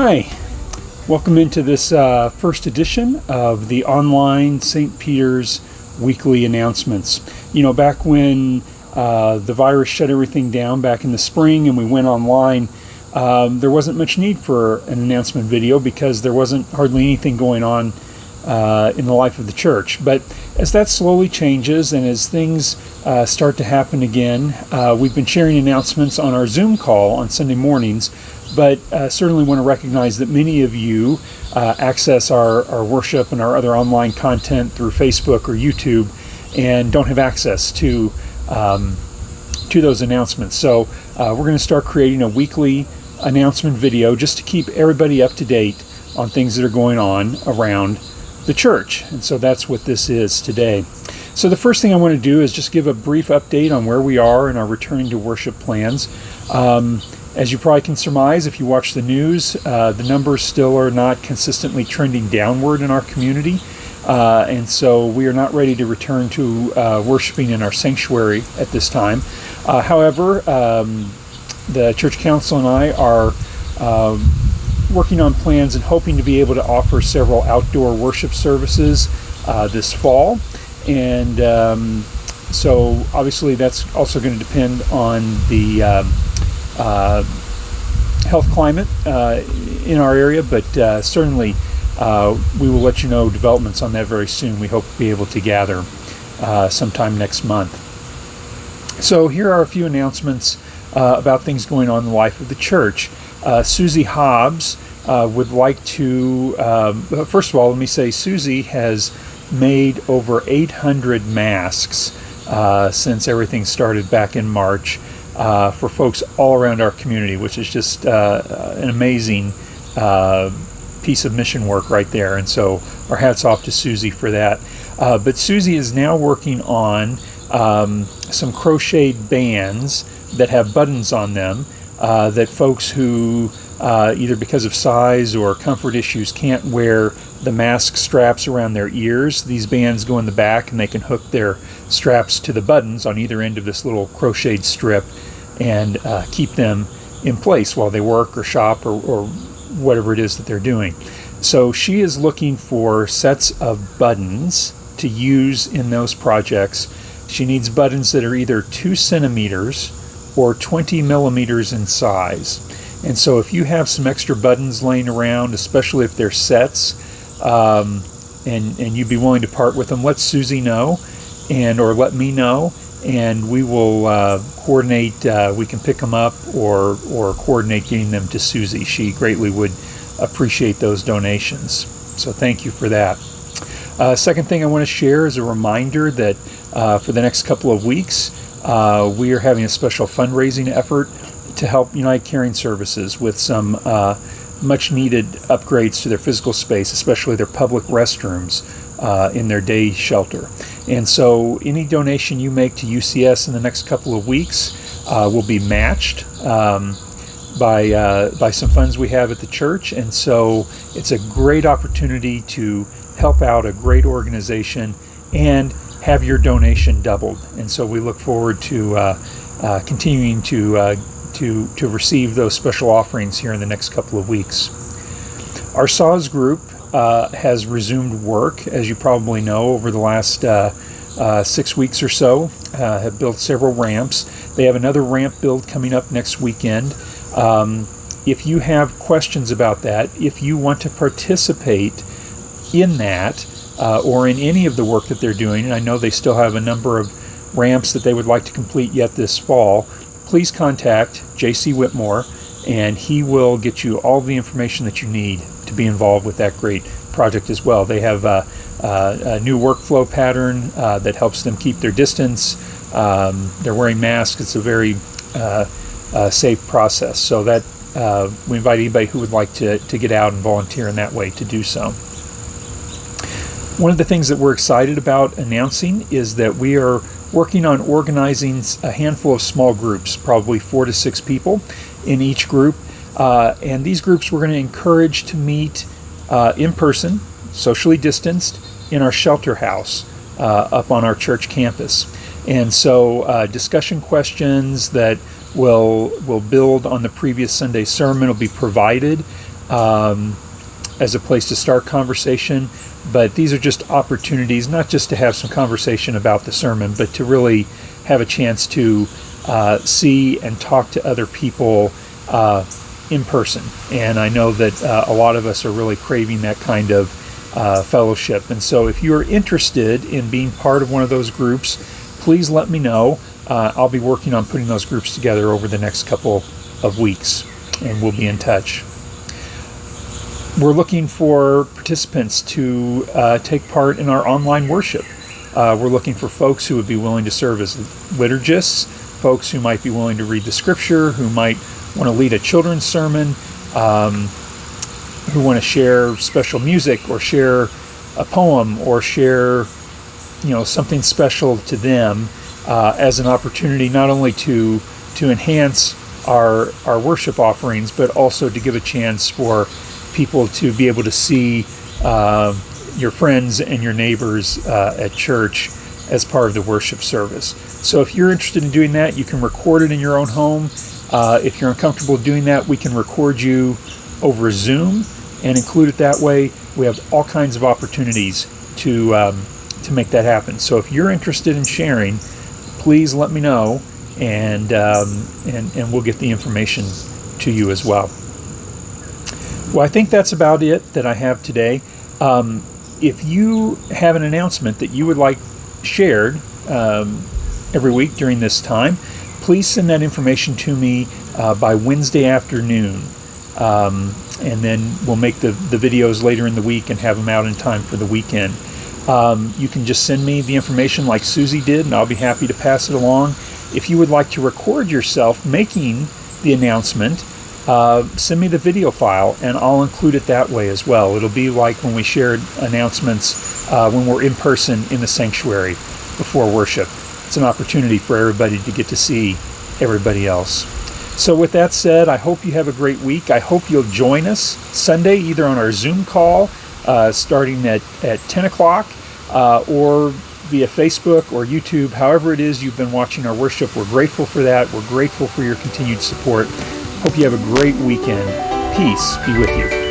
Hi, welcome into this first edition of the online St. Peter's weekly announcements. You know, back when the virus shut everything down back in the spring and we went online, there wasn't much need for an announcement video because there wasn't hardly anything going on in the life of the church. But as that slowly changes and as things start to happen again, we've been sharing announcements on our Zoom call on Sunday mornings, but certainly want to recognize that many of you access our worship and our other online content through Facebook or YouTube and don't have access to those announcements. So we're going to start creating a weekly announcement video just to keep everybody up to date on things that are going on around the church. And so that's what this is today. So the first thing I want to do is just give a brief update on where we are in our returning to worship plans. As you probably can surmise, if you watch the news, the numbers still are not consistently trending downward in our community. And so we are not ready to return to worshiping in our sanctuary at this time. However, the church council and I are working on plans and hoping to be able to offer several outdoor worship services this fall. And so obviously that's also going to depend on the health climate in our area, but certainly we will let you know developments on that very soon. We hope to be able to gather sometime next month. So here are a few announcements about things going on in the life of the church. Susie Hobbs would like to, first of all, let me say Susie has made over 800 masks since everything started back in March for folks all around our community, which is just an amazing piece of mission work right there. And so our hats off to Susie for that. But Susie is now working on some crocheted bands that have buttons on them that folks who either because of size or comfort issues can't wear the mask straps around their ears. These bands go in the back and they can hook their straps to the buttons on either end of this little crocheted strip and keep them in place while they work or shop or whatever it is that they're doing. So she is looking for sets of buttons to use in those projects. She needs buttons that are either 2 centimeters or 20 millimeters in size. And so if you have some extra buttons laying around, especially if they're sets, and you'd be willing to part with them, let Susie know or let me know, and we will coordinate. We can pick them up or coordinate getting them to Susie. She greatly would appreciate those donations. So thank you for that. Second thing I want to share is a reminder that for the next couple of weeks, we are having a special fundraising effort to help United Caring Services with some much needed upgrades to their physical space, especially their public restrooms in their day shelter. And so any donation you make to UCS in the next couple of weeks will be matched by some funds we have at the church. And so it's a great opportunity to help out a great organization and have your donation doubled. And so we look forward to continuing to receive those special offerings here in the next couple of weeks. Our SAWS group has resumed work, as you probably know, over the last 6 weeks or so, have built several ramps. They have another ramp build coming up next weekend. If you have questions about that, if you want to participate in that or in any of the work that they're doing, and I know they still have a number of ramps that they would like to complete yet this fall, please contact J.C. Whitmore, and he will get you all the information that you need to be involved with that great project as well. They have a new workflow pattern that helps them keep their distance. They're wearing masks. It's a very safe process. So that we invite anybody who would like to get out and volunteer in that way to do so. One of the things that we're excited about announcing is that we are working on organizing a handful of small groups, probably 4 to 6 people in each group. And these groups we're going to encourage to meet in person, socially distanced, in our shelter house up on our church campus. And so discussion questions that will build on the previous Sunday sermon will be provided. as a place to start conversation. But these are just opportunities, not just to have some conversation about the sermon, but to really have a chance to see and talk to other people in person. And I know that a lot of us are really craving that kind of fellowship. And so if you're interested in being part of one of those groups, please let me know. I'll be working on putting those groups together over the next couple of weeks, and we'll be in touch. We're looking for participants to take part in our online worship. We're looking for folks who would be willing to serve as liturgists, folks who might be willing to read the scripture, who might want to lead a children's sermon, who want to share special music or share a poem or share, something special to them as an opportunity not only to enhance our worship offerings, but also to give a chance for people to be able to see your friends and your neighbors at church as part of the worship service. So if you're interested in doing that, you can record it in your own home. If you're uncomfortable doing that, we can record you over Zoom and include it that way. We have all kinds of opportunities to make that happen. So if you're interested in sharing, please let me know, and we'll get the information to you as well. Well, I think that's about it that I have today. If you have an announcement that you would like shared every week during this time, please send that information to me by Wednesday afternoon. And then we'll make the videos later in the week and have them out in time for the weekend. You can just send me the information like Susie did, and I'll be happy to pass it along. If you would like to record yourself making the announcement, send me the video file, and I'll include it that way as well. It'll be like when we shared announcements when we're in person in the sanctuary before worship. It's an opportunity for everybody to get to see everybody else. So with that said, I hope you have a great week. I hope you'll join us Sunday either on our Zoom call starting at 10 o'clock or via Facebook or YouTube. However it is you've been watching our worship, we're grateful for that. We're grateful for your continued support. Hope you have a great weekend. Peace be with you.